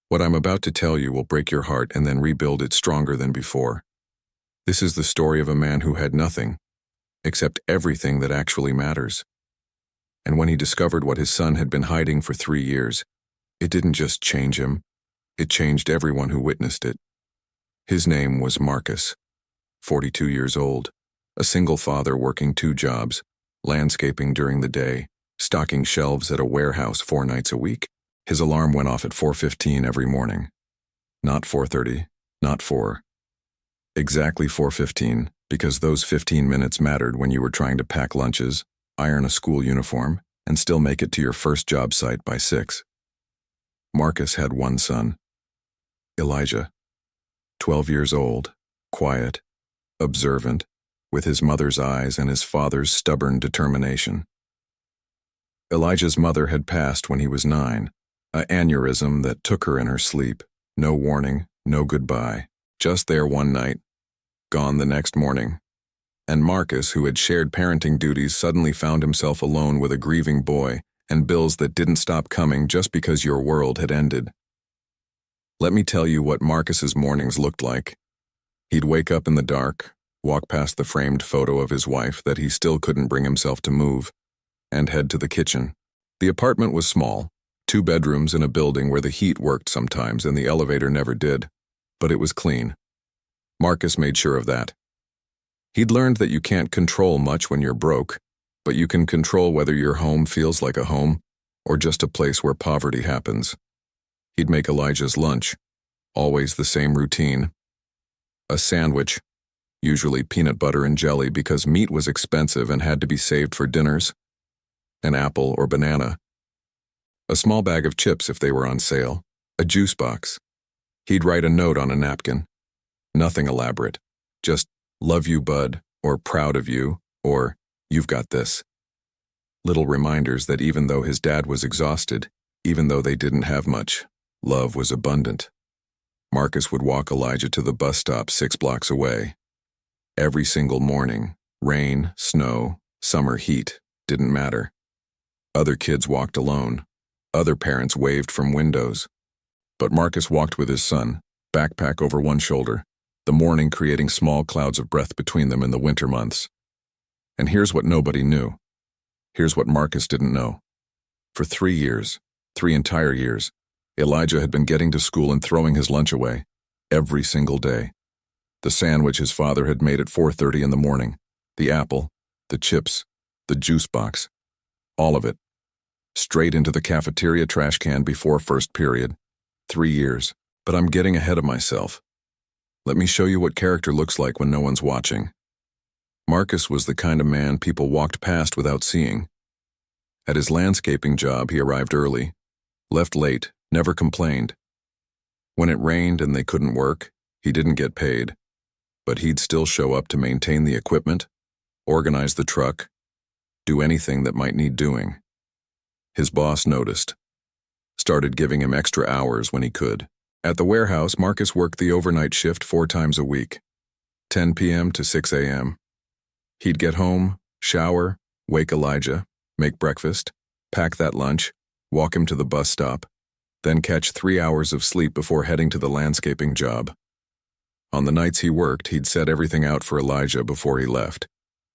What I'm about to tell you will break your heart and then rebuild it stronger than before. This is the story of a man who had nothing, except everything that actually matters. And when he discovered what his son had been hiding for 3 years, it didn't just change him, it changed everyone who witnessed it. His name was Marcus, 42 years old, a single father working 2 jobs, landscaping during the day, stocking shelves at a warehouse 4 nights a week. His alarm went off at 4:15 every morning. Not 4:30, not 4. Exactly 4:15, because those 15 minutes mattered when you were trying to pack lunches, iron a school uniform, and still make it to your first job site by 6. Marcus had one son, Elijah, 12 years old, quiet, observant, with his mother's eyes and his father's stubborn determination. Elijah's mother had passed when he was 9, an aneurysm that took her in her sleep. No warning, no goodbye, just there one night, gone the next morning. And Marcus, who had shared parenting duties, suddenly found himself alone with a grieving boy and bills that didn't stop coming just because your world had ended. Let me tell you what Marcus's mornings looked like. He'd wake up in the dark, walk past the framed photo of his wife that he still couldn't bring himself to move, and head to the kitchen. The apartment was small, 2 bedrooms in a building where the heat worked sometimes and the elevator never did, but it was clean. Marcus made sure of that. He'd learned that you can't control much when you're broke, but you can control whether your home feels like a home or just a place where poverty happens. He'd make Elijah's lunch, always the same routine. A sandwich, usually peanut butter and jelly because meat was expensive and had to be saved for dinners. An apple or banana. A small bag of chips if they were on sale. A juice box. He'd write a note on a napkin. Nothing elaborate. Just, "Love you, bud," or "Proud of you," or "You've got this." Little reminders that even though his dad was exhausted, even though they didn't have much, love was abundant. Marcus would walk Elijah to the bus stop 6 blocks away. Every single morning, rain, snow, summer heat, didn't matter. Other kids walked alone. Other parents waved from windows. But Marcus walked with his son, backpack over one shoulder, the morning creating small clouds of breath between them in the winter months. And here's what nobody knew. Here's what Marcus didn't know. For 3 years, 3 entire years, Elijah had been getting to school and throwing his lunch away, every single day. The sandwich his father had made at 4:30 in the morning, the apple, the chips, the juice box, all of it, straight into the cafeteria trash can before first period. 3 years, but I'm getting ahead of myself. Let me show you what character looks like when no one's watching. Marcus was the kind of man people walked past without seeing. At his landscaping job, he arrived early, left late, never complained. When it rained and they couldn't work, he didn't get paid, but he'd still show up to maintain the equipment, organize the truck, do anything that might need doing. His boss noticed, started giving him extra hours when he could. At the warehouse, Marcus worked the overnight shift 4 times a week, 10 p.m. to 6 a.m. He'd get home, shower, wake Elijah, make breakfast, pack that lunch, walk him to the bus stop, then catch 3 hours of sleep before heading to the landscaping job. On the nights he worked, he'd set everything out for Elijah before he left.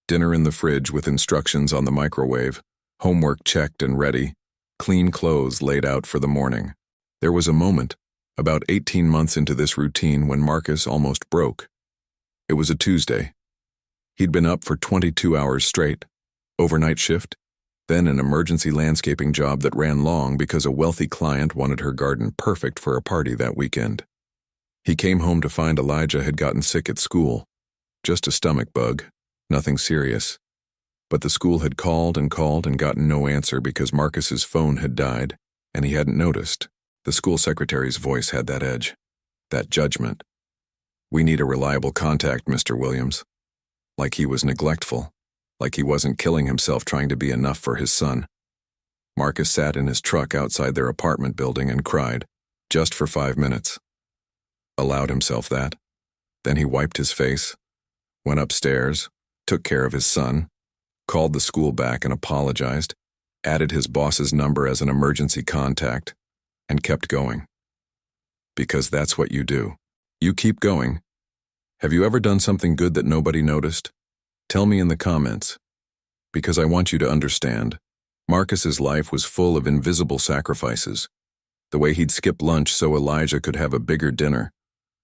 Dinner in the fridge with instructions on the microwave, homework checked and ready, clean clothes laid out for the morning. There was a moment, about 18 months into this routine, when Marcus almost broke. It was a Tuesday. He'd been up for 22 hours straight, overnight shift, then an emergency landscaping job that ran long because a wealthy client wanted her garden perfect for a party that weekend. He came home to find Elijah had gotten sick at school. Just a stomach bug, nothing serious. But the school had called and gotten no answer because Marcus's phone had died, and he hadn't noticed. The school secretary's voice had that edge, that judgment. "We need a reliable contact, Mr. Williams." Like he was neglectful, like he wasn't killing himself trying to be enough for his son. Marcus sat in his truck outside their apartment building and cried, just for 5 minutes. Allowed himself that. Then he wiped his face, went upstairs, took care of his son, called the school back and apologized, added his boss's number as an emergency contact, and kept going. Because that's what you do. You keep going. Have you ever done something good that nobody noticed? Tell me in the comments. Because I want you to understand. Marcus's life was full of invisible sacrifices. The way he'd skip lunch so Elijah could have a bigger dinner.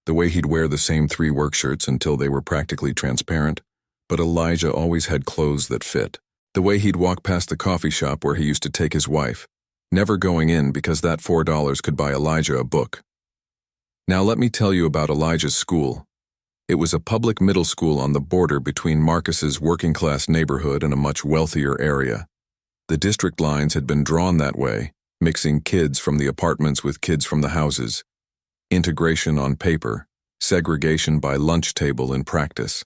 The way he'd wear the same 3 work shirts until they were practically transparent, but Elijah always had clothes that fit. The way he'd walk past the coffee shop where he used to take his wife, never going in because that $4 could buy Elijah a book. Now let me tell you about Elijah's school. It was a public middle school on the border between Marcus's working-class neighborhood and a much wealthier area. The district lines had been drawn that way, mixing kids from the apartments with kids from the houses. Integration on paper, segregation by lunch table in practice.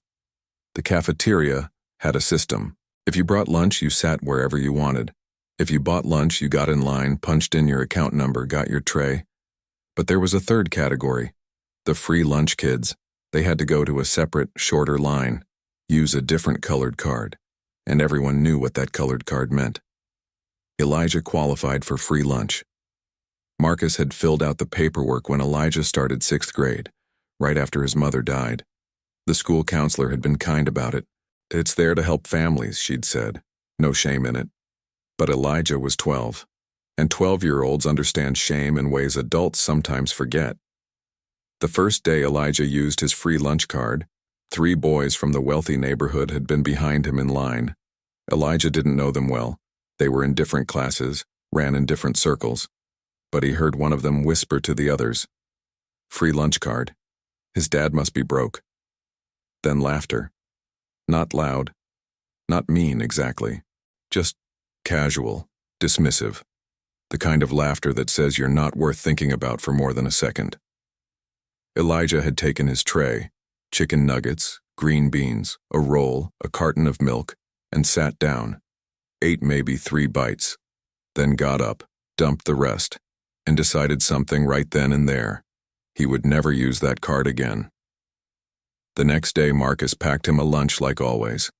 The cafeteria had a system. If you brought lunch, you sat wherever you wanted. If you bought lunch, you got in line, punched in your account number, got your tray. But there was a third category, the free lunch kids. They had to go to a separate, shorter line, use a different colored card, and everyone knew what that colored card meant. Elijah qualified for free lunch. Marcus had filled out the paperwork when Elijah started 6th grade, right after his mother died. The school counselor had been kind about it. It's there to help families, she'd said. No shame in it. But Elijah was 12, and 12-year-olds understand shame in ways adults sometimes forget. The first day Elijah used his free lunch card, 3 boys from the wealthy neighborhood had been behind him in line. Elijah didn't know them well. They were in different classes, ran in different circles. But he heard one of them whisper to the others, "Free lunch card. His dad must be broke." Then laughter. Not loud, not mean exactly, just casual, dismissive. The kind of laughter that says you're not worth thinking about for more than a second. Elijah had taken his tray, chicken nuggets, green beans, a roll, a carton of milk, and sat down, ate maybe 3 bites, then got up, dumped the rest, and decided something right then and there. He would never use that card again. The next day Marcus packed him a lunch like always.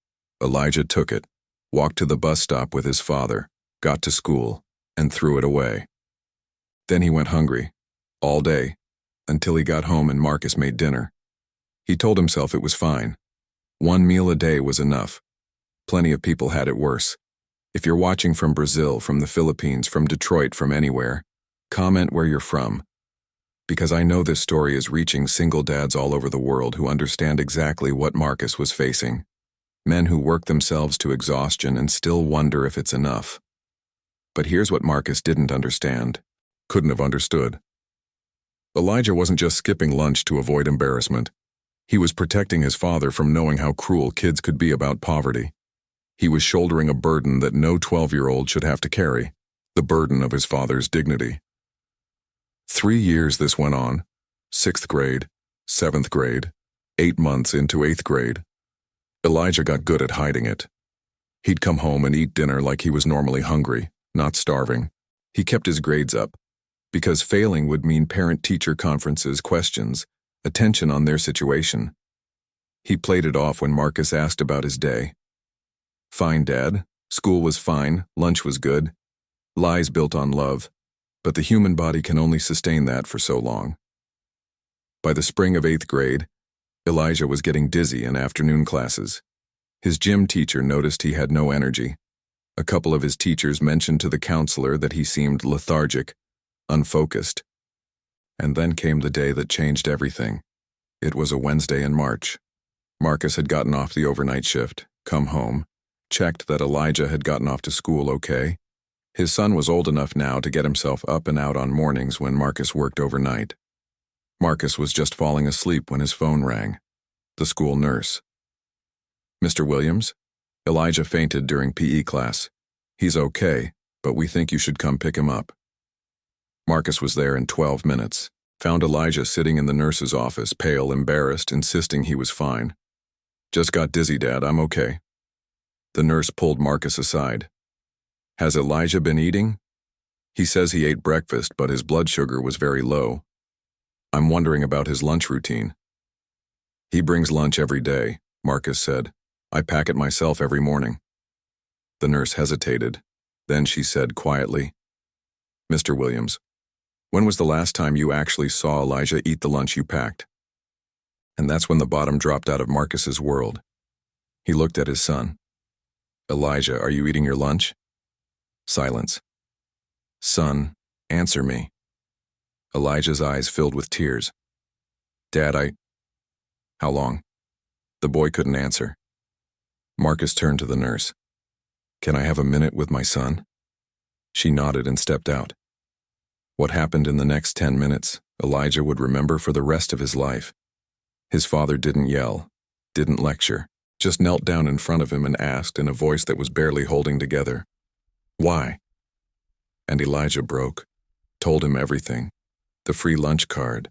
Elijah took it, walked to the bus stop with his father, got to school, and threw it away. Then he went hungry, all day, until he got home and Marcus made dinner. He told himself it was fine. 1 meal a day was enough. Plenty of people had it worse. If you're watching from Brazil, from the Philippines, from Detroit, from anywhere, comment where you're from. Because I know this story is reaching single dads all over the world who understand exactly what Marcus was facing. Men who work themselves to exhaustion and still wonder if it's enough. But here's what Marcus didn't understand. Couldn't have understood. Elijah wasn't just skipping lunch to avoid embarrassment. He was protecting his father from knowing how cruel kids could be about poverty. He was shouldering a burden that no 12-year-old should have to carry, the burden of his father's dignity. 3 years this went on, 6th grade, 7th grade, 8 months into 8th grade. Elijah got good at hiding it. He'd come home and eat dinner like he was normally hungry, not starving. He kept his grades up, because failing would mean parent-teacher conferences, questions, attention on their situation. He played it off when Marcus asked about his day. "Fine, Dad. School was fine, lunch was good." Lies built on love, but the human body can only sustain that for so long. By the spring of 8th grade, Elijah was getting dizzy in afternoon classes. His gym teacher noticed he had no energy. A couple of his teachers mentioned to the counselor that he seemed lethargic, unfocused. And then came the day that changed everything. It was a Wednesday in March. Marcus had gotten off the overnight shift, come home, checked that Elijah had gotten off to school okay. His son was old enough now to get himself up and out on mornings when Marcus worked overnight. Marcus was just falling asleep when his phone rang. The school nurse. "Mr. Williams? Elijah fainted during PE class. He's okay, but we think you should come pick him up." Marcus was there in 12 minutes, found Elijah sitting in the nurse's office, pale, embarrassed, insisting he was fine. "Just got dizzy, Dad, I'm okay." The nurse pulled Marcus aside. "Has Elijah been eating?" "He says he ate breakfast, but his blood sugar was very low. I'm wondering about his lunch routine." "He brings lunch every day," Marcus said. "I pack it myself every morning." The nurse hesitated. Then she said quietly, "Mr. Williams, When was the last time you actually saw Elijah eat the lunch you packed? And that's when the bottom dropped out of Marcus's world. He looked at his son. Elijah, are you eating your lunch? Silence. Son, answer me. Elijah's eyes filled with tears. Dad, How long? The boy couldn't answer. Marcus turned to the nurse. Can I have a minute with my son? She nodded and stepped out. What happened in the next 10 minutes, Elijah would remember for the rest of his life. His father didn't yell, didn't lecture, just knelt down in front of him and asked in a voice that was barely holding together, Why? And Elijah broke, told him everything. The free lunch card,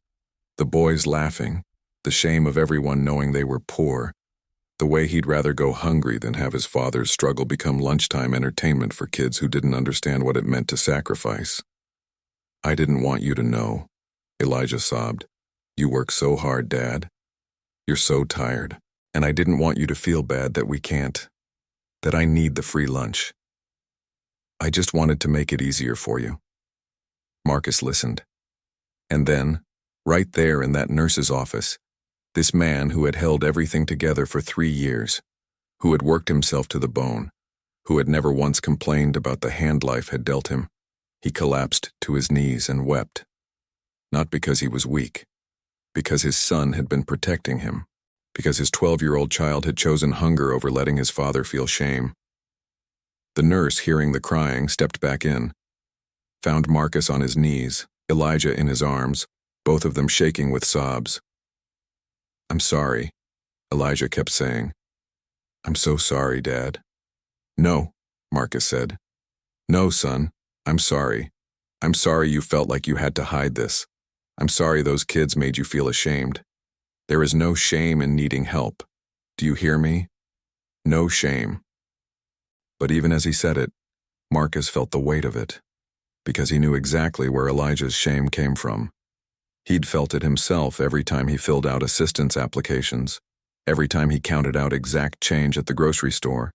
the boys laughing, the shame of everyone knowing they were poor, the way he'd rather go hungry than have his father's struggle become lunchtime entertainment for kids who didn't understand what it meant to sacrifice. I didn't want you to know, Elijah sobbed. You work so hard, Dad. You're so tired, and I didn't want you to feel bad that we can't, that I need the free lunch. I just wanted to make it easier for you. Marcus listened. And then, right there in that nurse's office, this man who had held everything together for 3 years, who had worked himself to the bone, who had never once complained about the hand life had dealt him, he collapsed to his knees and wept. Not because he was weak, because his son had been protecting him, because his 12-year-old child had chosen hunger over letting his father feel shame. The nurse, hearing the crying, stepped back in, found Marcus on his knees, Elijah in his arms, both of them shaking with sobs. I'm sorry, Elijah kept saying. I'm so sorry, Dad. No, Marcus said. No, son, I'm sorry. I'm sorry you felt like you had to hide this. I'm sorry those kids made you feel ashamed. There is no shame in needing help. Do you hear me? No shame. But even as he said it, Marcus felt the weight of it, because he knew exactly where Elijah's shame came from. He'd felt it himself every time he filled out assistance applications, every time he counted out exact change at the grocery store,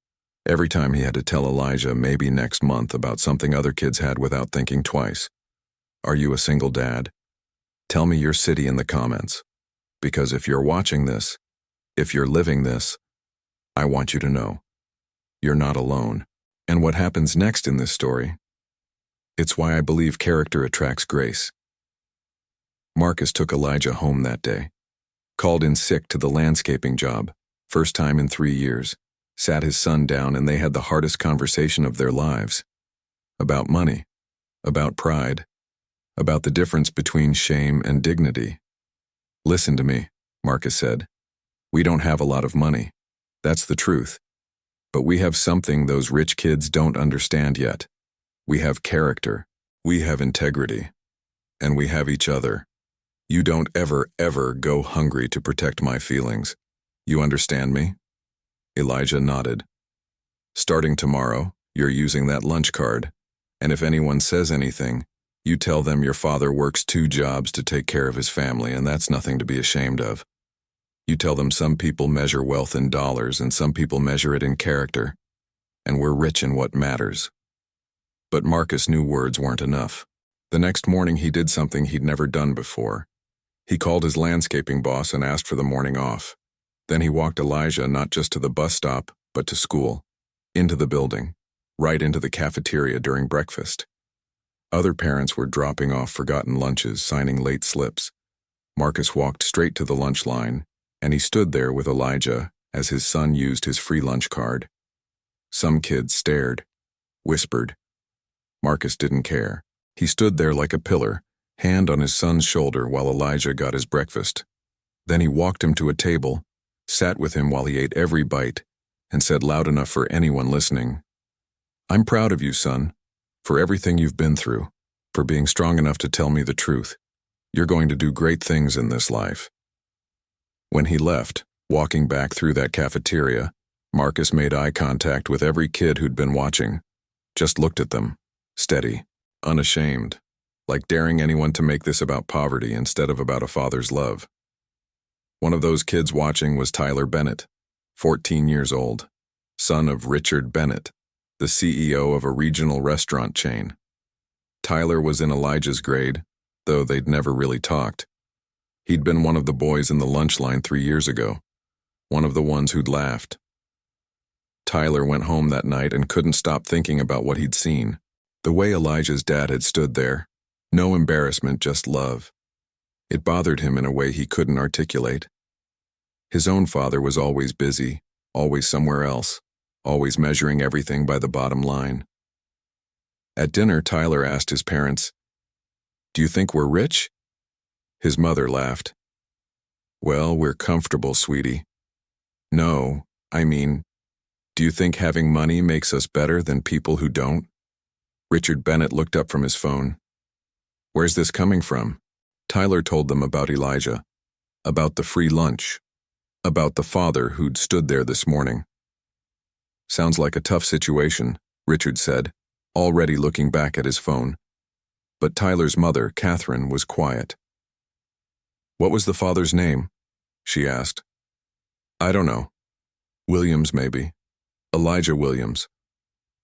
every time he had to tell Elijah maybe next month about something other kids had without thinking twice. Are you a single dad? Tell me your city in the comments, because if you're watching this, if you're living this, I want you to know. You're not alone. And what happens next in this story? It's why I believe character attracts grace. Marcus took Elijah home that day, called in sick to the landscaping job, first time in 3 years, sat his son down, and they had the hardest conversation of their lives. About money, about pride, about the difference between shame and dignity. Listen to me, Marcus said. We don't have a lot of money. That's the truth. But we have something those rich kids don't understand yet. We have character. We have integrity. And we have each other. You don't ever go hungry to protect my feelings. You understand me? Elijah nodded. Starting tomorrow, you're using that lunch card. And if anyone says anything, you tell them your father works 2 jobs to take care of his family, and that's nothing to be ashamed of. You tell them some people measure wealth in dollars and some people measure it in character, and we're rich in what matters. But Marcus knew words weren't enough. The next morning he did something he'd never done before. He called his landscaping boss and asked for the morning off. Then he walked Elijah not just to the bus stop, but to school, into the building, right into the cafeteria during breakfast. Other parents were dropping off forgotten lunches, signing late slips. Marcus walked straight to the lunch line, and he stood there with Elijah as his son used his free lunch card. Some kids stared, whispered. Marcus didn't care. He stood there like a pillar, hand on his son's shoulder while Elijah got his breakfast. Then he walked him to a table, sat with him while he ate every bite, and said loud enough for anyone listening, I'm proud of you, son, for everything you've been through, for being strong enough to tell me the truth. You're going to do great things in this life. When he left, walking back through that cafeteria, Marcus made eye contact with every kid who'd been watching, just looked at them, steady, unashamed, like daring anyone to make this about poverty instead of about a father's love. One of those kids watching was Tyler Bennett, 14 years old, son of Richard Bennett, the CEO of a regional restaurant chain. Tyler was in Elijah's grade, though they'd never really talked. He'd been one of the boys in the lunch line 3 years ago, one of the ones who'd laughed. Tyler went home that night and couldn't stop thinking about what he'd seen. The way Elijah's dad had stood there. No embarrassment, just love. It bothered him in a way he couldn't articulate. His own father was always busy, always somewhere else, always measuring everything by the bottom line. At dinner, Tyler asked his parents, "Do you think we're rich?" His mother laughed. "Well, we're comfortable, sweetie." "No, I mean, do you think having money makes us better than people who don't?" Richard Bennett looked up from his phone. "Where's this coming from?" Tyler told them about Elijah, about the free lunch, about the father who'd stood there this morning. "Sounds like a tough situation," Richard said, already looking back at his phone. But Tyler's mother, Catherine, was quiet. "What was the father's name?" she asked. "I don't know. Williams, maybe. Elijah Williams."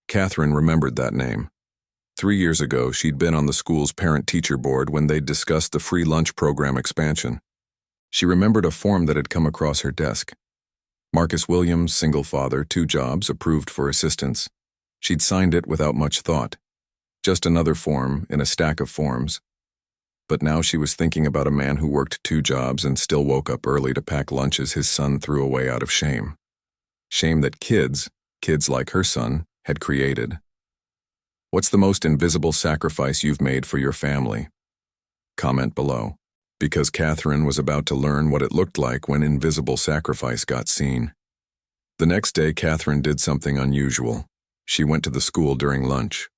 Catherine remembered that name. 3 years ago, she'd been on the school's parent-teacher board when they'd discussed the free lunch program expansion. She remembered a form that had come across her desk. Marcus Williams, single father, 2 jobs, approved for assistance. She'd signed it without much thought. Just another form in a stack of forms. But now she was thinking about a man who worked 2 jobs and still woke up early to pack lunches his son threw away out of shame. Shame that kids like her son, had created. What's the most invisible sacrifice you've made for your family? Comment below, because Catherine was about to learn what it looked like when invisible sacrifice got seen. The next day, Catherine did something unusual. She went to the school during lunch.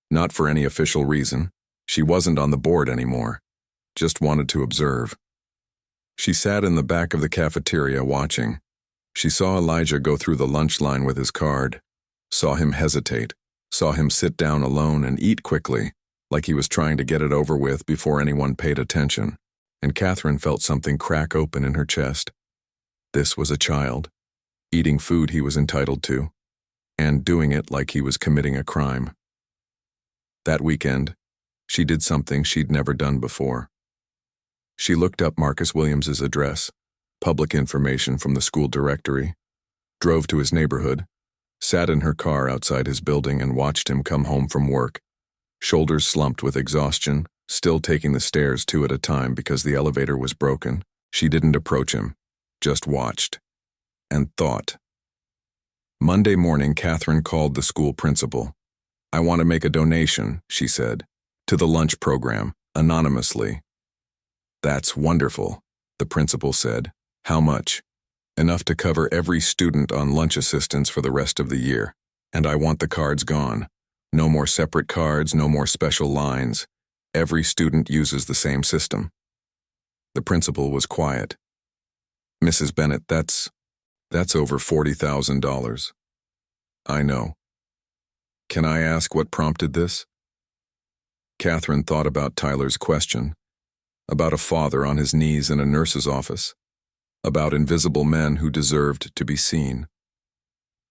Not for any official reason. She wasn't on the board anymore. Just wanted to observe. She sat in the back of the cafeteria watching. She saw Elijah go through the lunch line with his card. Saw him hesitate. Saw him sit down alone and eat quickly, like he was trying to get it over with before anyone paid attention. And Catherine felt something crack open in her chest. This was a child, eating food he was entitled to, and doing it like he was committing a crime. That weekend, she did something she'd never done before. She looked up Marcus Williams's address, public information from the school directory, drove to his neighborhood, sat in her car outside his building and watched him come home from work, shoulders slumped with exhaustion, still taking the stairs 2 at a time because the elevator was broken. She didn't approach him, just watched, and thought. Monday morning, Catherine called the school principal. "I want to make a donation," she said, "to the lunch program, anonymously." "That's wonderful," the principal said. "How much?" "Enough to cover every student on lunch assistance for the rest of the year. And I want the cards gone. No more separate cards, no more special lines. Every student uses the same system." The principal was quiet. "Mrs. Bennett, that's over $40,000. "I know. Can I ask what prompted this?" Catherine thought about Tyler's question, about a father on his knees in a nurse's office, about invisible men who deserved to be seen.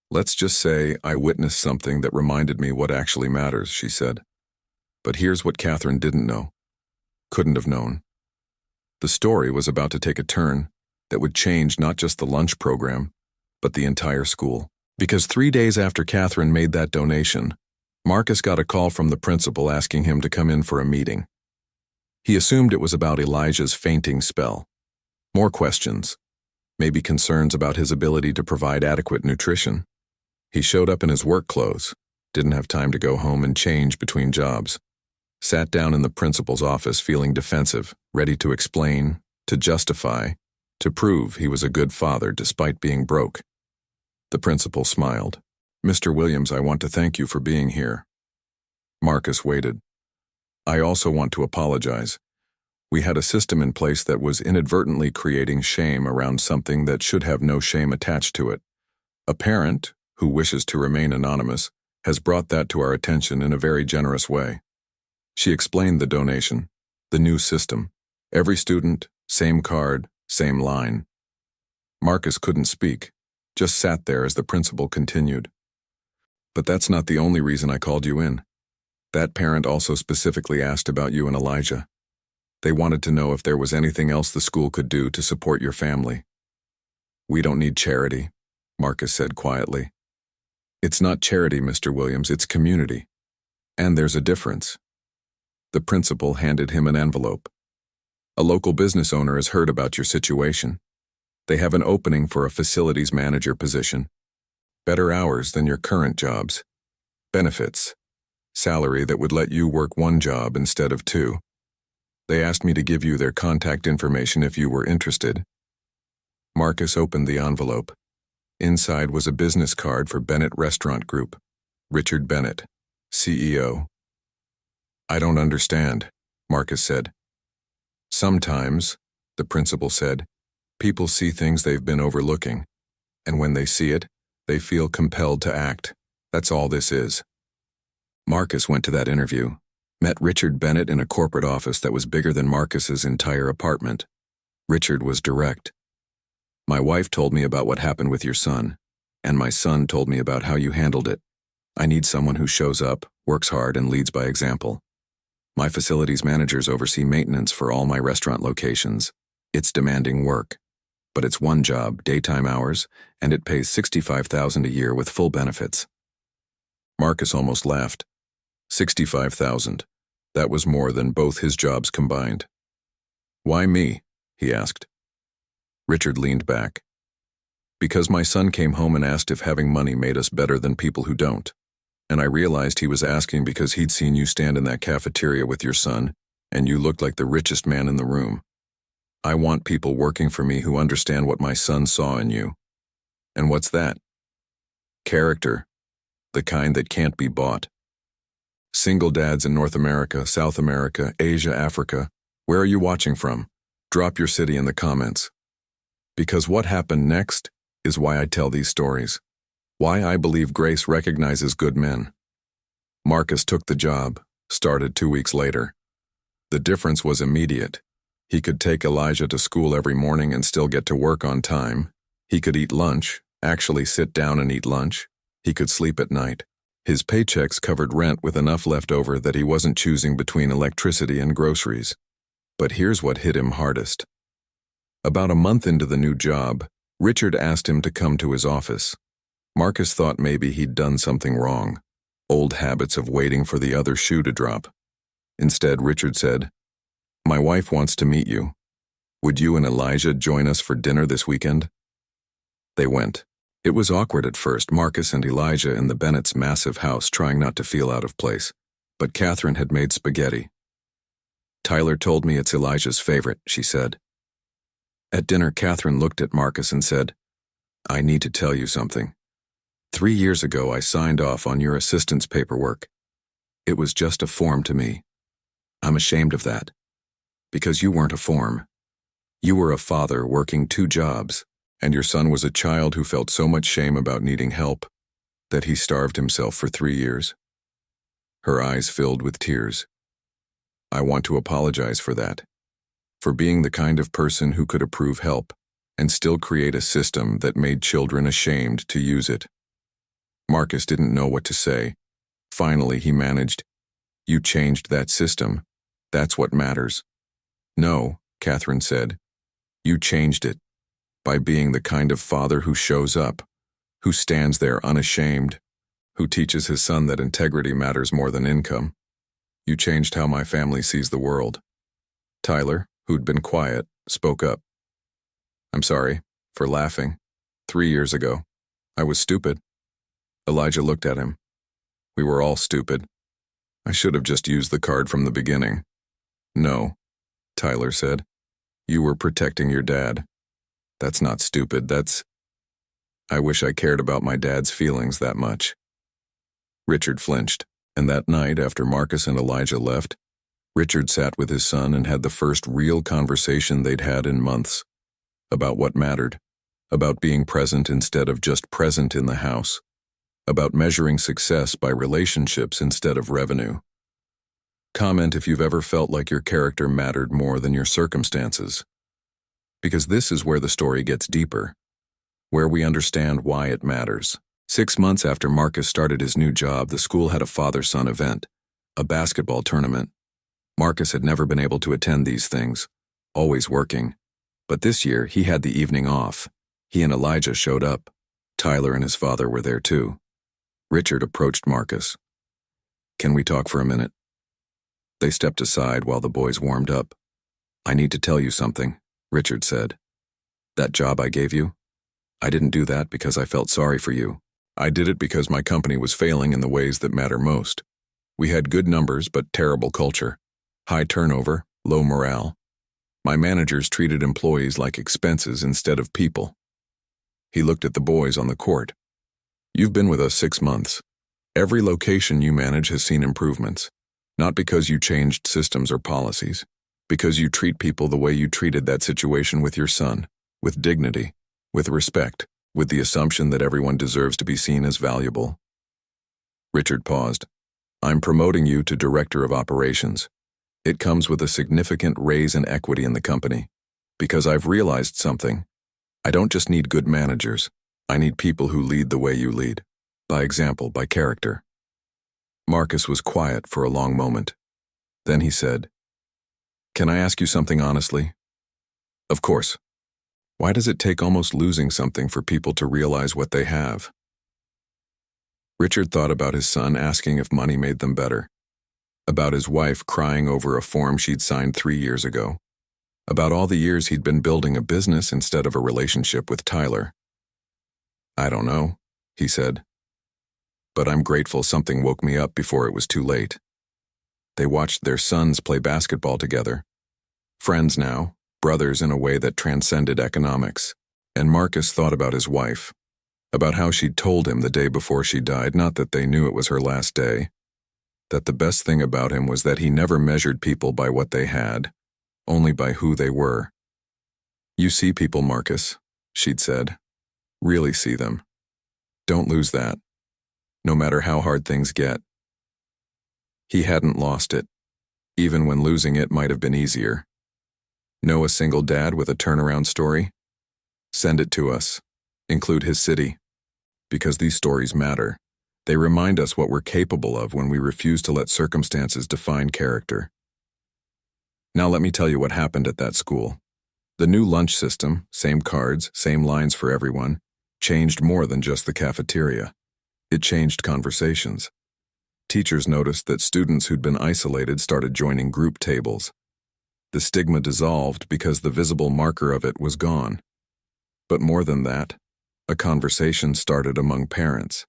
"Let's just say I witnessed something that reminded me what actually matters," she said. But here's what Catherine didn't know, couldn't have known. The story was about to take a turn that would change not just the lunch program, but the entire school. Because 3 days after Catherine made that donation, Marcus got a call from the principal asking him to come in for a meeting. He assumed it was about Elijah's fainting spell. More questions. Maybe concerns about his ability to provide adequate nutrition. He showed up in his work clothes, didn't have time to go home and change between jobs. Sat down in the principal's office feeling defensive, ready to explain, to justify, to prove he was a good father despite being broke. The principal smiled. "Mr. Williams, I want to thank you for being here." Marcus waited. "I also want to apologize. We had a system in place that was inadvertently creating shame around something that should have no shame attached to it. A parent, who wishes to remain anonymous, has brought that to our attention in a very generous way." She explained the donation, the new system. Every student, same card, same line. Marcus couldn't speak, just sat there as the principal continued. "But that's not the only reason I called you in. That parent also specifically asked about you and Elijah. They wanted to know if there was anything else the school could do to support your family. We don't need charity, Marcus said quietly. It's not charity, Mr. Williams, it's community. And there's a difference. The principal handed him an envelope. A local business owner has heard about your situation. They have an opening for a facilities manager position. Better hours than your current jobs. Benefits. Salary that would let you work one job instead of two. They asked me to give you their contact information if you were interested. Marcus opened the envelope. Inside was a business card for Bennett Restaurant Group. Richard Bennett, CEO. I don't understand, Marcus said. Sometimes, the principal said, people see things they've been overlooking. And when they see it, they feel compelled to act. That's all this is. Marcus went to that interview, met Richard Bennett in a corporate office that was bigger than Marcus's entire apartment. Richard was direct. My wife told me about what happened with your son, and my son told me about how you handled it. I need someone who shows up, works hard, and leads by example. My facilities managers oversee maintenance for all my restaurant locations. It's demanding work, but it's one job, daytime hours, and it pays $65,000 a year with full benefits. Marcus almost laughed. $65,000. That was more than both his jobs combined. Why me? He asked. Richard leaned back. Because my son came home and asked if having money made us better than people who don't. And I realized he was asking because he'd seen you stand in that cafeteria with your son, and you looked like the richest man in the room. I want people working for me who understand what my son saw in you. And what's that? Character. The kind that can't be bought. Single dads in North America, South America, Asia, Africa. Where are you watching from? Drop your city in the comments. Because what happened next is why I tell these stories. Why I believe grace recognizes good men. Marcus took the job, started 2 weeks later. The difference was immediate. He could take Elijah to school every morning and still get to work on time. He could eat lunch, actually sit down and eat lunch. He could sleep at night. His paychecks covered rent with enough left over that he wasn't choosing between electricity and groceries. But here's what hit him hardest. About a month into the new job, Richard asked him to come to his office. Marcus thought maybe he'd done something wrong. Old habits of waiting for the other shoe to drop. Instead, Richard said, "My wife wants to meet you. Would you and Elijah join us for dinner this weekend?" They went. It was awkward at first, Marcus and Elijah in the Bennett's massive house trying not to feel out of place. But Catherine had made spaghetti. "Tyler told me it's Elijah's favorite," she said. At dinner, Catherine looked at Marcus and said, "I need to tell you something. 3 years ago, I signed off on your assistant's paperwork. It was just a form to me. I'm ashamed of that. Because you weren't a form. You were a father working 2 jobs, and your son was a child who felt so much shame about needing help that he starved himself for 3 years." Her eyes filled with tears. "I want to apologize for that, for being the kind of person who could approve help and still create a system that made children ashamed to use it." Marcus didn't know what to say. Finally, he managed, "You changed that system. That's what matters." "No," Catherine said. "You changed it by being the kind of father who shows up, who stands there unashamed, who teaches his son that integrity matters more than income. You changed how my family sees the world." Tyler, who'd been quiet, spoke up. "I'm sorry for laughing. 3 years ago. I was stupid." Elijah looked at him. "We were all stupid. I should have just used the card from the beginning." "No," Tyler said. "You were protecting your dad. That's not stupid, that's... I wish I cared about my dad's feelings that much." Richard flinched, and that night, after Marcus and Elijah left, Richard sat with his son and had the first real conversation they'd had in months. About what mattered. About being present instead of just present in the house. About measuring success by relationships instead of revenue. Comment if you've ever felt like your character mattered more than your circumstances. Because this is where the story gets deeper, where we understand why it matters. 6 months after Marcus started his new job, the school had a father-son event, a basketball tournament. Marcus had never been able to attend these things, always working. But this year, he had the evening off. He and Elijah showed up. Tyler and his father were there too. Richard approached Marcus. "Can we talk for a minute?" They stepped aside while the boys warmed up. "I need to tell you something," Richard said. "That job I gave you? I didn't do that because I felt sorry for you. I did it because my company was failing in the ways that matter most. We had good numbers but terrible culture. High turnover, low morale. My managers treated employees like expenses instead of people." He looked at the boys on the court. "You've been with us 6 months. Every location you manage has seen improvements. Not because you changed systems or policies, because you treat people the way you treated that situation with your son, with dignity, with respect, with the assumption that everyone deserves to be seen as valuable." Richard paused. "I'm promoting you to Director of Operations. It comes with a significant raise in equity in the company. Because I've realized something. I don't just need good managers. I need people who lead the way you lead. By example, by character." Marcus was quiet for a long moment. Then he said, "Can I ask you something honestly?" "Of course. Why does it take almost losing something for people to realize what they have?" Richard thought about his son asking if money made them better. About his wife crying over a form she'd signed 3 years ago. About all the years he'd been building a business instead of a relationship with Tyler. "I don't know," he said. "But I'm grateful something woke me up before it was too late." They watched their sons play basketball together. Friends now, brothers in a way that transcended economics. And Marcus thought about his wife. About how she'd told him the day before she died, not that they knew it was her last day, that the best thing about him was that he never measured people by what they had, only by who they were. "You see people, Marcus," she'd said. "Really see them. Don't lose that, no matter how hard things get." He hadn't lost it, even when losing it might have been easier. Know a single dad with a turnaround story? Send it to us. Include his city. Because these stories matter. They remind us what we're capable of when we refuse to let circumstances define character. Now let me tell you what happened at that school. The new lunch system, same cards, same lines for everyone, changed more than just the cafeteria. It changed conversations. Teachers noticed that students who'd been isolated started joining group tables. The stigma dissolved because the visible marker of it was gone. But more than that, a conversation started among parents.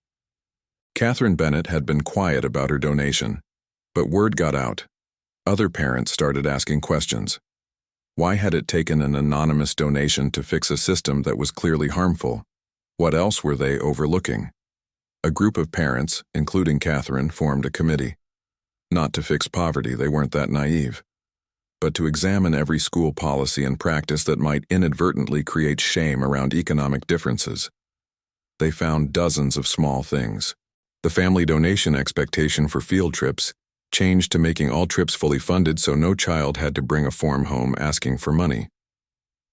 Catherine Bennett had been quiet about her donation, but word got out. Other parents started asking questions. Why had it taken an anonymous donation to fix a system that was clearly harmful? What else were they overlooking? A group of parents, including Catherine, formed a committee. Not to fix poverty, they weren't that naive, but to examine every school policy and practice that might inadvertently create shame around economic differences. They found dozens of small things. The family donation expectation for field trips changed to making all trips fully funded so no child had to bring a form home asking for money.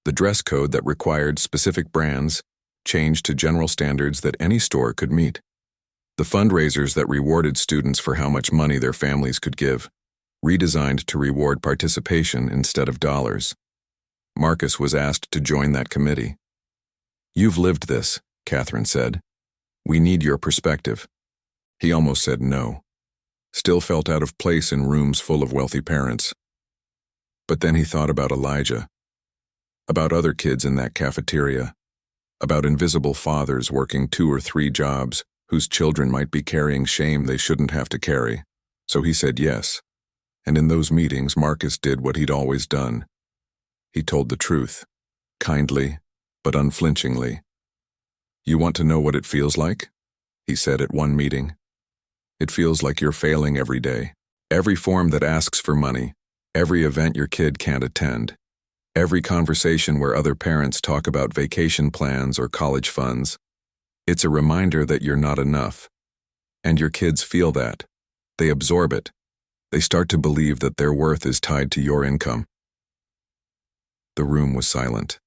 The dress code that required specific brands changed to general standards that any store could meet. The fundraisers that rewarded students for how much money their families could give, redesigned to reward participation instead of dollars. Marcus was asked to join that committee. "You've lived this," Catherine said. "We need your perspective." He almost said no. Still felt out of place in rooms full of wealthy parents. But then he thought about Elijah, about other kids in that cafeteria, about invisible fathers working 2 or 3 jobs whose children might be carrying shame they shouldn't have to carry. So he said yes. And in those meetings, Marcus did what he'd always done. He told the truth, kindly, but unflinchingly. "You want to know what it feels like?" he said at one meeting. "It feels like you're failing every day. Every form that asks for money, every event your kid can't attend, every conversation where other parents talk about vacation plans or college funds. It's a reminder that you're not enough. And your kids feel that. They absorb it. They start to believe that their worth is tied to your income." The room was silent.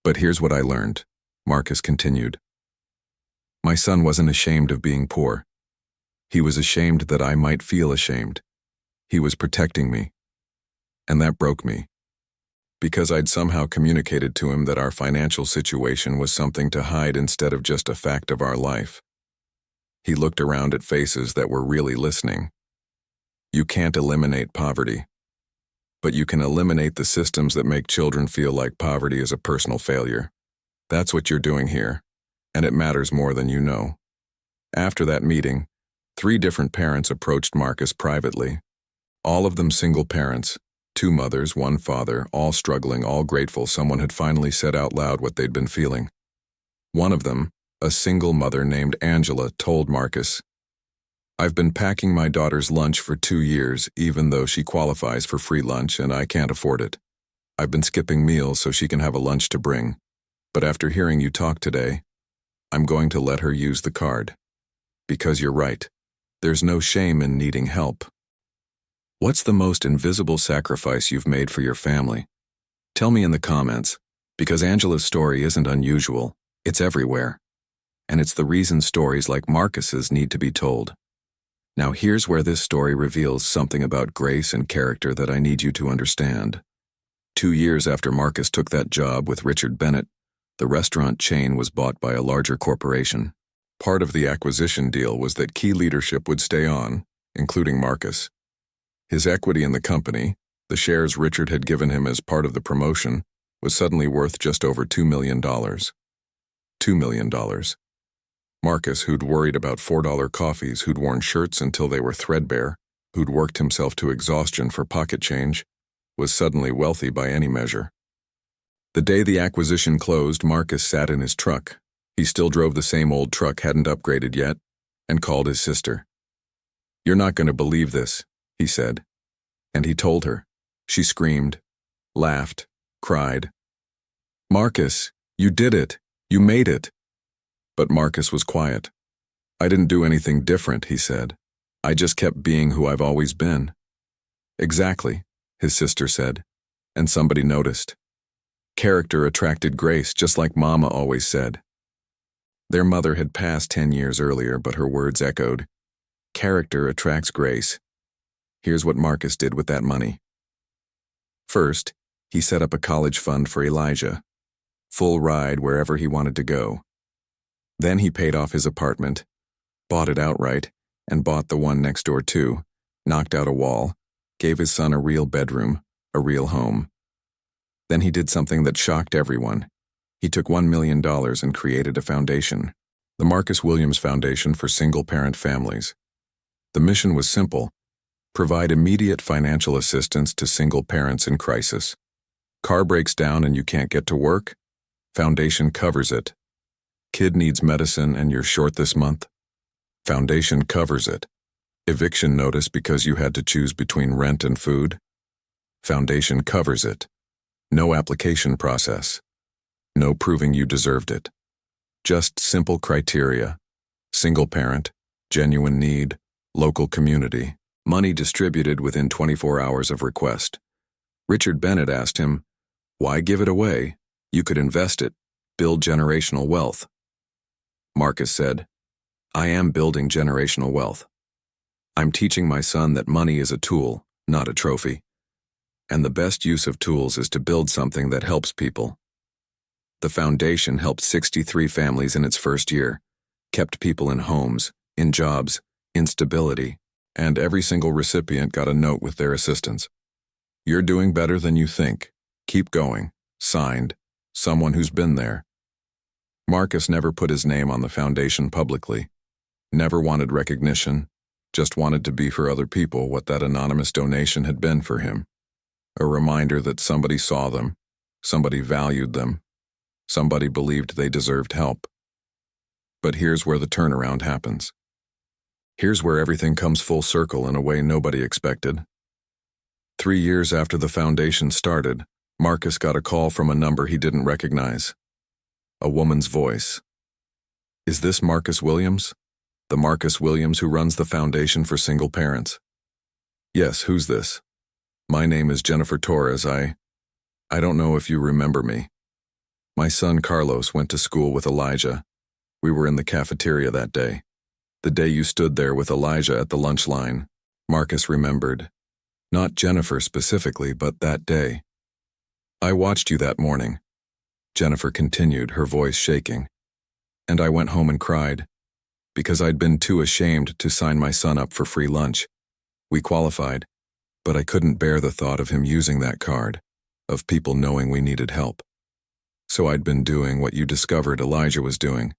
"But here's what I learned," Marcus continued. "My son wasn't ashamed of being poor. He was ashamed that I might feel ashamed. He was protecting me, and that broke me. Because I'd somehow communicated to him that our financial situation was something to hide instead of just a fact of our life. He looked around at faces that were really listening. You can't eliminate poverty, but you can eliminate the systems that make children feel like poverty is a personal failure. That's what you're doing here, and it matters more than you know. After that meeting, 3 different parents approached Marcus privately. All of them single parents, 2 mothers, 1 father, all struggling, all grateful someone had finally said out loud what they'd been feeling. One of them, a single mother named Angela, told Marcus, "I've been packing my daughter's lunch for 2 years, even though she qualifies for free lunch and I can't afford it. I've been skipping meals so she can have a lunch to bring. But after hearing you talk today, I'm going to let her use the card. Because you're right, there's no shame in needing help." What's the most invisible sacrifice you've made for your family? Tell me in the comments, because Angela's story isn't unusual, it's everywhere. And it's the reason stories like Marcus's need to be told. Now here's where this story reveals something about grace and character that I need you to understand. 2 years after Marcus took that job with Richard Bennett, the restaurant chain was bought by a larger corporation. Part of the acquisition deal was that key leadership would stay on, including Marcus. His equity in the company, the shares Richard had given him as part of the promotion, was suddenly worth just over $2 million. $2 million. Marcus, who'd worried about $4 coffees, who'd worn shirts until they were threadbare, who'd worked himself to exhaustion for pocket change, was suddenly wealthy by any measure. The day the acquisition closed, Marcus sat in his truck. He still drove the same old truck, hadn't upgraded yet, and called his sister. "You're not going to believe this," he said. And he told her. She screamed, laughed, cried. "Marcus, you did it! You made it!" But Marcus was quiet. "I didn't do anything different," he said. "I just kept being who I've always been." "Exactly," his sister said, and somebody noticed. Character attracted grace, just like Mama always said. Their mother had passed 10 years earlier, but her words echoed. Character attracts grace. Here's what Marcus did with that money. First, he set up a college fund for Elijah. Full ride wherever he wanted to go. Then he paid off his apartment, bought it outright, and bought the one next door too, knocked out a wall, gave his son a real bedroom, a real home. Then he did something that shocked everyone. He took $1 million and created a foundation, the Marcus Williams Foundation for Single-Parent Families. The mission was simple: provide immediate financial assistance to single parents in crisis. Car breaks down and you can't get to work? Foundation covers it. Kid needs medicine and you're short this month? Foundation covers it. Eviction notice because you had to choose between rent and food? Foundation covers it. No application process. No proving you deserved it. Just simple criteria. Single parent, genuine need, local community. Money distributed within 24 hours of request. Richard Bennett asked him, "Why give it away? You could invest it, build generational wealth." Marcus said, "I am building generational wealth. I'm teaching my son that money is a tool, not a trophy. And the best use of tools is to build something that helps people." The foundation helped 63 families in its first year, kept people in homes, in jobs, in stability, and every single recipient got a note with their assistance. "You're doing better than you think. Keep going." Signed, someone who's been there. Marcus never put his name on the foundation publicly. Never wanted recognition, just wanted to be for other people what that anonymous donation had been for him. A reminder that somebody saw them, somebody valued them, somebody believed they deserved help. But here's where the turnaround happens. Here's where everything comes full circle in a way nobody expected. 3 years after the foundation started, Marcus got a call from a number he didn't recognize. A woman's voice. "Is this Marcus Williams? The Marcus Williams who runs the Foundation for Single Parents?" "Yes, who's this?" "My name is Jennifer Torres. I don't know if you remember me. My son Carlos went to school with Elijah. We were in the cafeteria that day. The day you stood there with Elijah at the lunch line." Marcus remembered. Not Jennifer specifically, but that day. I watched you that morning, Jennifer continued, her voice shaking. And I went home and cried, because I'd been too ashamed to sign my son up for free lunch. We qualified, but I couldn't bear the thought of him using that card, of people knowing we needed help. So I'd been doing what you discovered Elijah was doing,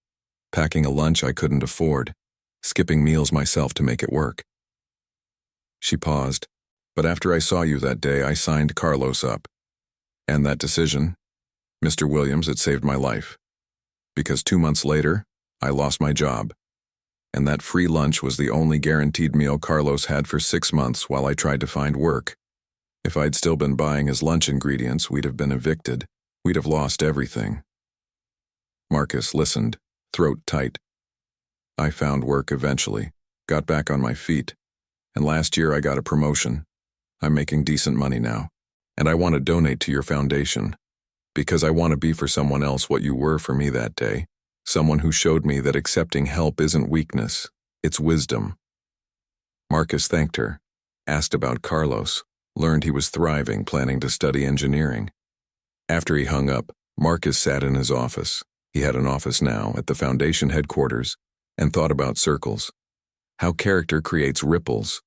packing a lunch I couldn't afford, skipping meals myself to make it work. She paused, but after I saw you that day, I signed Carlos up. And that decision, Mr. Williams, it saved my life. Because 2 months later, I lost my job. And that free lunch was the only guaranteed meal Carlos had for 6 months while I tried to find work. If I'd still been buying his lunch ingredients, we'd have been evicted. We'd have lost everything. Marcus listened, throat tight. I found work eventually, got back on my feet, and last year I got a promotion. I'm making decent money now, and I want to donate to your foundation, because I want to be for someone else what you were for me that day, someone who showed me that accepting help isn't weakness, it's wisdom. Marcus thanked her, asked about Carlos, learned he was thriving, planning to study engineering. After he hung up, Marcus sat in his office. He had an office now at the foundation headquarters, and thought about circles. How character creates ripples.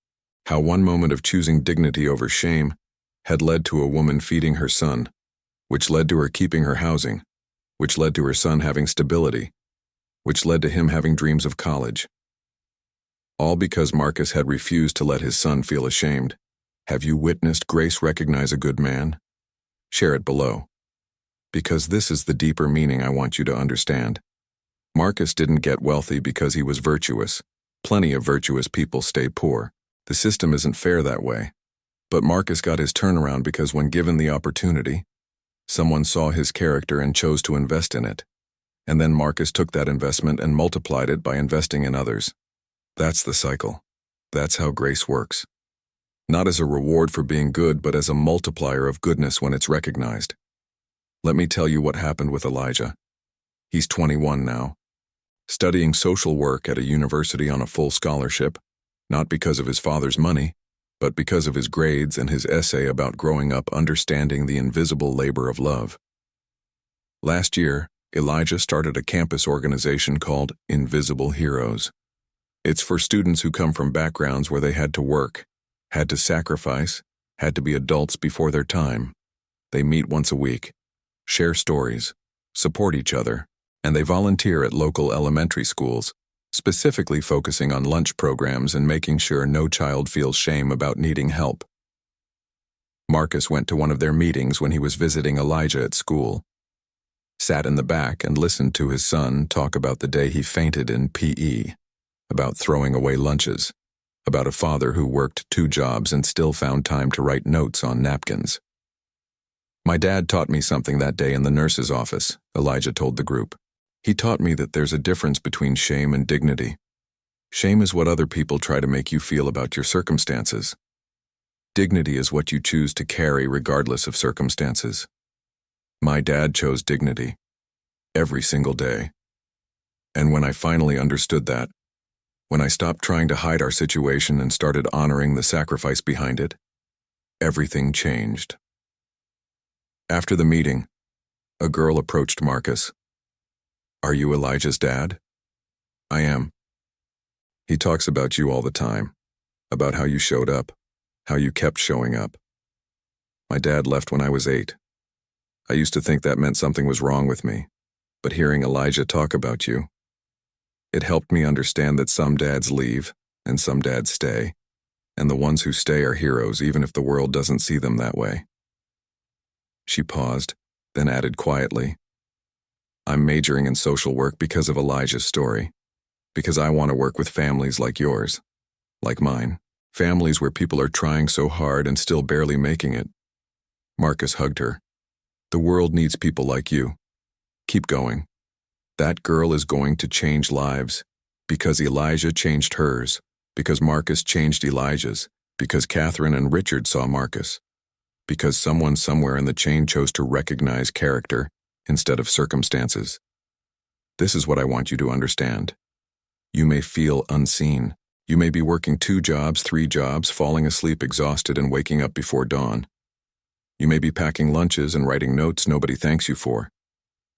How one moment of choosing dignity over shame had led to a woman feeding her son, which led to her keeping her housing, which led to her son having stability, which led to him having dreams of college. All because Marcus had refused to let his son feel ashamed. Have you witnessed grace recognize a good man? Share it below. Because this is the deeper meaning I want you to understand. Marcus didn't get wealthy because he was virtuous. Plenty of virtuous people stay poor. The system isn't fair that way. But Marcus got his turnaround because when given the opportunity, someone saw his character and chose to invest in it. And then Marcus took that investment and multiplied it by investing in others. That's the cycle. That's how grace works. Not as a reward for being good, but as a multiplier of goodness when it's recognized. Let me tell you what happened with Elijah. He's 21 now, studying social work at a university on a full scholarship, not because of his father's money, but because of his grades and his essay about growing up understanding the invisible labor of love. Last year, Elijah started a campus organization called Invisible Heroes. It's for students who come from backgrounds where they had to work, had to sacrifice, had to be adults before their time. They meet once a week, share stories, support each other, and they volunteer at local elementary schools, specifically focusing on lunch programs and making sure no child feels shame about needing help. Marcus went to one of their meetings when he was visiting Elijah at school, sat in the back and listened to his son talk about the day he fainted in PE, about throwing away lunches, about a father who worked 2 jobs and still found time to write notes on napkins. My dad taught me something that day in the nurse's office, Elijah told the group. He taught me that there's a difference between shame and dignity. Shame is what other people try to make you feel about your circumstances. Dignity is what you choose to carry regardless of circumstances. My dad chose dignity, every single day. And when I finally understood that, when I stopped trying to hide our situation and started honoring the sacrifice behind it, everything changed. After the meeting, a girl approached Marcus. Are you Elijah's dad? I am. He talks about you all the time, about how you showed up, how you kept showing up. My dad left when I was 8. I used to think that meant something was wrong with me, but hearing Elijah talk about you, it helped me understand that some dads leave and some dads stay, and the ones who stay are heroes even if the world doesn't see them that way. She paused, then added quietly, I'm majoring in social work because of Elijah's story, because I want to work with families like yours, like mine, families where people are trying so hard and still barely making it. Marcus hugged her. The world needs people like you. Keep going. That girl is going to change lives, because Elijah changed hers, because Marcus changed Elijah's, because Catherine and Richard saw Marcus, because someone somewhere in the chain chose to recognize character instead of circumstances. This is what I want you to understand. You may feel unseen, You may be working 2 jobs, 3 jobs, falling asleep exhausted and waking up before dawn. You may be packing lunches and writing notes nobody thanks you for.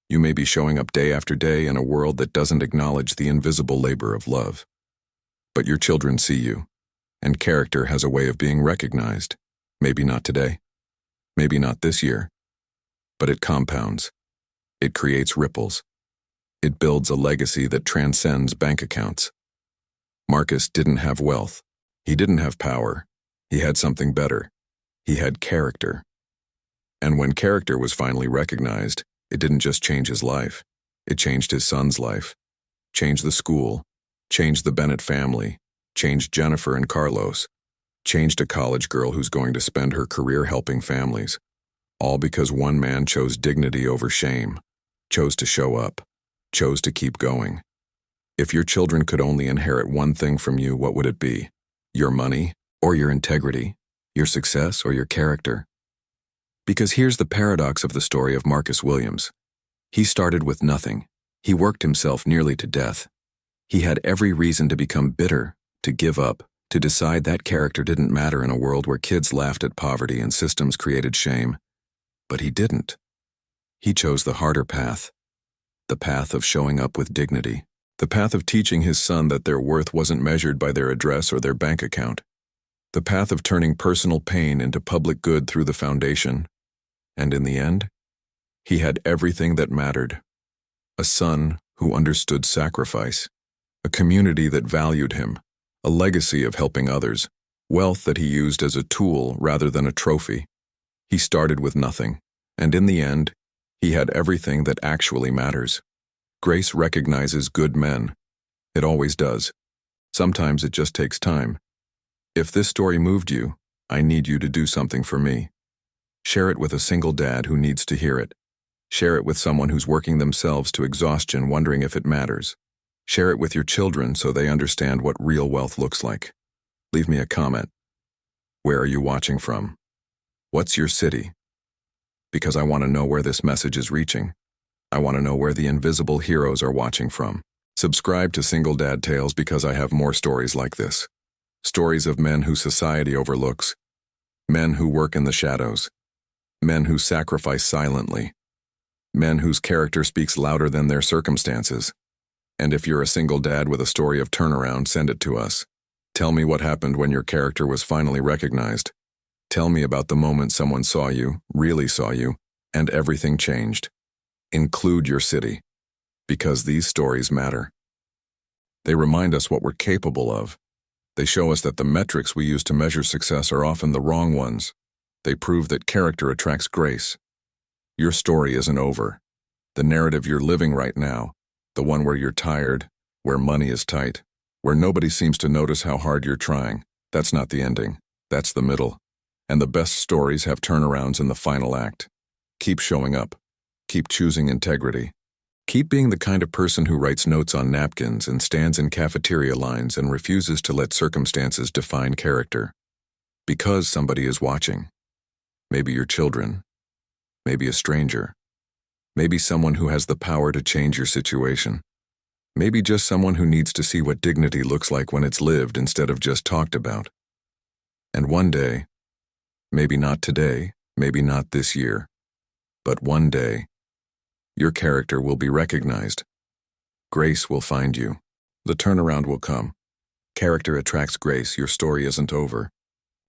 You may be showing up day after day in a world that doesn't acknowledge the invisible labor of love. But your children see you, and character has a way of being recognized. Maybe not today, maybe not this year, but it compounds. It creates ripples. It builds a legacy that transcends bank accounts. Marcus didn't have wealth. He didn't have power. He had something better. He had character. And when character was finally recognized, it didn't just change his life. It changed his son's life, changed the school, changed the Bennett family, changed Jennifer and Carlos, changed a college girl who's going to spend her career helping families, all because one man chose dignity over shame, chose to show up, chose to keep going. If your children could only inherit one thing from you, what would it be? Your money, or your integrity, your success, or your character? Because here's the paradox of the story of Marcus Williams. He started with nothing. He worked himself nearly to death. He had every reason to become bitter, to give up, to decide that character didn't matter in a world where kids laughed at poverty and systems created shame. But he didn't. He chose the harder path, the path of showing up with dignity, the path of teaching his son that their worth wasn't measured by their address or their bank account, the path of turning personal pain into public good through the foundation. And in the end, he had everything that mattered. A son who understood sacrifice, a community that valued him, a legacy of helping others, wealth that he used as a tool rather than a trophy. He started with nothing, and in the end, he had everything that actually matters. Grace recognizes good men. It always does. Sometimes it just takes time. If this story moved you, I need you to do something for me. Share it with a single dad who needs to hear it. Share it with someone who's working themselves to exhaustion wondering if it matters. Share it with your children so they understand what real wealth looks like. Leave me a comment. Where are you watching from? What's your city? Because I want to know where this message is reaching. I want to know where the invisible heroes are watching from. Subscribe to Single Dad Tales because I have more stories like this. Stories of men who society overlooks. Men who work in the shadows. Men who sacrifice silently. Men whose character speaks louder than their circumstances. And if you're a single dad with a story of turnaround, send it to us. Tell me what happened when your character was finally recognized. Tell me about the moment someone saw you, really saw you, and everything changed. Include your city, because these stories matter. They remind us what we're capable of. They show us that the metrics we use to measure success are often the wrong ones. They prove that character attracts grace. Your story isn't over. The narrative you're living right now, the one where you're tired, where money is tight, where nobody seems to notice how hard you're trying, that's not the ending. That's the middle. And the best stories have turnarounds in the final act. Keep showing up. Keep choosing integrity. Keep being the kind of person who writes notes on napkins and stands in cafeteria lines and refuses to let circumstances define character. Because somebody is watching. Maybe your children. Maybe a stranger. Maybe someone who has the power to change your situation. Maybe just someone who needs to see what dignity looks like when it's lived instead of just talked about. And one day, maybe not today, maybe not this year, but one day, your character will be recognized. Grace will find you. The turnaround will come. Character attracts grace. Your story isn't over.